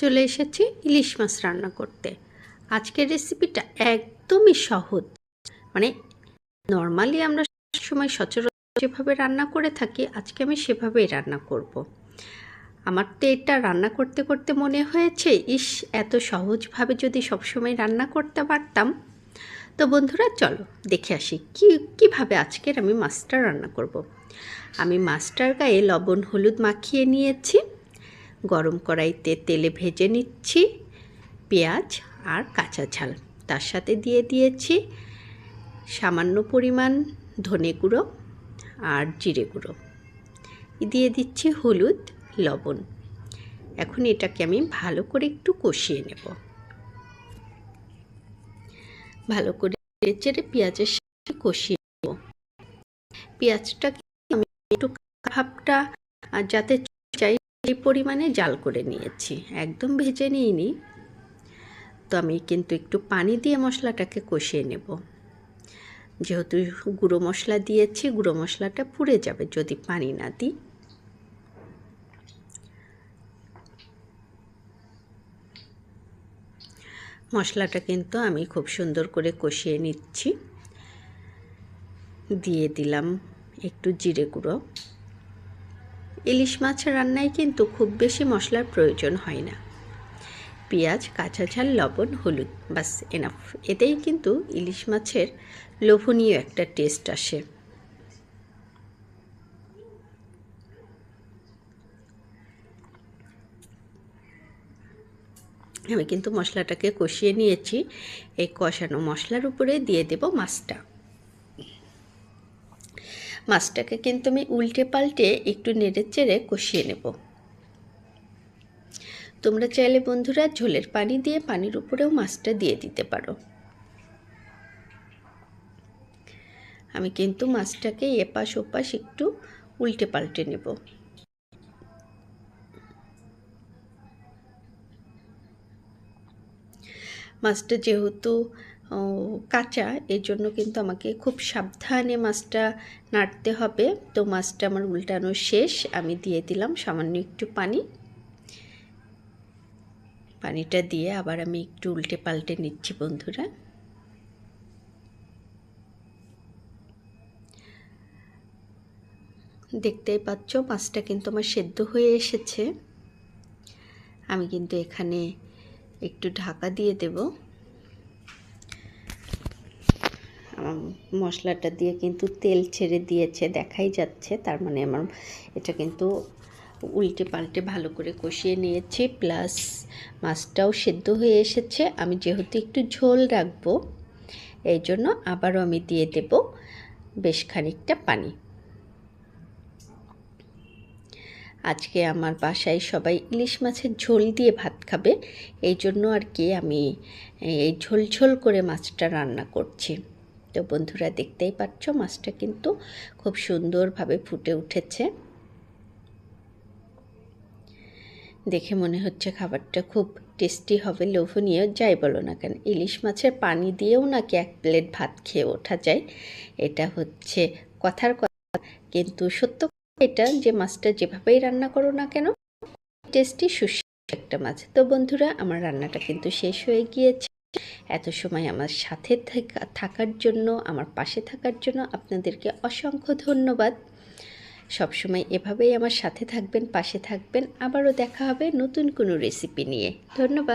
চলে এসেছি ইলিশ মাছ রান্না করতে। আজকের রেসিপিটা একদমই সহজ, মানে নর্মালি আমরা সময় সচরাচর যেভাবে রান্না করে থাকি আজকে আমি সেভাবেই রান্না করব। আমার তো এটা রান্না করতে করতে মনে হয়েছে ইস, এত সহজভাবে যদি সবসময় রান্না করতে পারতাম। তো বন্ধুরা চলো দেখে আসি কীভাবে আজকের আমি মাছটা রান্না করব। আমি মাছটার গায়ে লবণ হলুদ মাখিয়ে নিয়েছি, গরম কড়াইতে তেলে ভেজে নিচ্ছি পেঁয়াজ আর কাঁচা ঝাল, তার সাথে দিয়ে দিয়েছি সামান্য পরিমাণ ধনে গুঁড়ো আর জিরে গুঁড়ো, দিয়ে দিচ্ছি হলুদ লবণ। এখন এটাকে আমি ভালো করে একটু কষিয়ে নেব। ভালো করে চেড়ে পেঁয়াজের সাথে কষিয়ে নেব। পেঁয়াজটাকে আমি একটু ভাবটা যাতে চাই এই পরিমাণে জাল করে নিয়েছি, একদম ভেজে নিইনি। তো আমি কিন্তু একটু পানি দিয়ে মশলাটাকে কষিয়ে নেব, যেহেতু গুঁড়ো মশলা দিয়েছি গুঁড়ো মশলাটা পুড়ে যাবে যদি পানি না দিই। মশলাটা কিন্তু আমি খুব সুন্দর করে কষিয়ে নিচ্ছি। দিয়ে দিলাম একটু জিরে গুঁড়ো। ইলিশ মাছ রান্নায় কিন্তু খুব বেশি মশলার প্রয়োজন হয় না। পেঁয়াজ কাঁচা ঝাল লবণ হলুদ, বাস এনাফ। এতেই কিন্তু ইলিশ মাছের লোভনীয় একটা টেস্ট আসে। আমি কিন্তু মশলাটাকে কষিয়ে নিয়েছি। এই কষানো মশলার উপরে দিয়ে দেব মাছটা। মাছটাকে কিন্তু আমি উল্টে পাল্টে একটু নেড়ে চেড়ে কষিয়ে নেব। তোমরা চাইলে বন্ধুরা ঝোলের পানি দিয়ে পানির উপরেও মাছটা দিয়ে দিতে পারো। আমি কিন্তু মাছটাকে এপাশ ওপাশ একটু উল্টে পাল্টে নেব। মাছটা যেহেতু কাঁচা, এই জন্য কিন্তু আমাকে খুব সাবধানে মাছটা নাড়তে হবে। তো মাছটা আমার উল্টানো শেষ, আমি দিয়ে দিলাম সামান্য একটু পানি। পানিটা দিয়ে আবার আমি একটু উল্টে পাল্টে নিচ্ছি বন্ধুরা। দেখতেই পাচ্ছ মাছটা কিন্তু আমার সেদ্ধ হয়ে এসেছে। আমি কিন্তু এখানে একটু ঢাকা দিয়ে দেব। মশলাটা দিয়ে কিন্তু তেল ছেড়ে দিয়েছে, দেখাই যাচ্ছে, তার মানে আমার এটা কিন্তু উল্টে পাল্টে ভালো করে কষিয়ে নিয়েছি, প্লাস মাছটাও সেদ্ধ হয়ে এসেছে। আমি যেহেতু একটু ঝোল রাখবো এই জন্য আবারও আমি দিয়ে দেব বেশ খানিকটা পানি। আজকে আমার বাসায় সবাই ইলিশ মাছের ঝোল দিয়ে ভাত খাবে, এই জন্য আর কি আমি এই ঝোল ঝোল করে মাছটা রান্না করছি। তো বন্ধুরা দেখতেই পাচ্ছ মাছটা কিন্তু খুব সুন্দরভাবে ফুটে উঠেছে। দেখে মনে হচ্ছে খাবারটা খুব টেস্টি হবে, লোভনীয়, যাই বলো না কেন। ইলিশ মাছের পানি দিয়েও নাকি এক প্লেট ভাত খেয়ে ওঠা যায়, এটা হচ্ছে কথার কথা, কিন্তু সত্য এটা যে মাছটা যেভাবেই রান্না করো না কেন টেস্টি সুস্বাদু একটা মাছ। তো বন্ধুরা আমার রান্নাটা কিন্তু শেষ হয়ে গিয়েছে। এত সময় আমার সাথে থাকার জন্য, আমার পাশে থাকার জন্য আপনাদেরকে অসংখ্য ধন্যবাদ। সবসময় এভাবেই আমার সাথে থাকবেন, পাশে থাকবেন। আবারও দেখা হবে নতুন কোনো রেসিপি নিয়ে। ধন্যবাদ।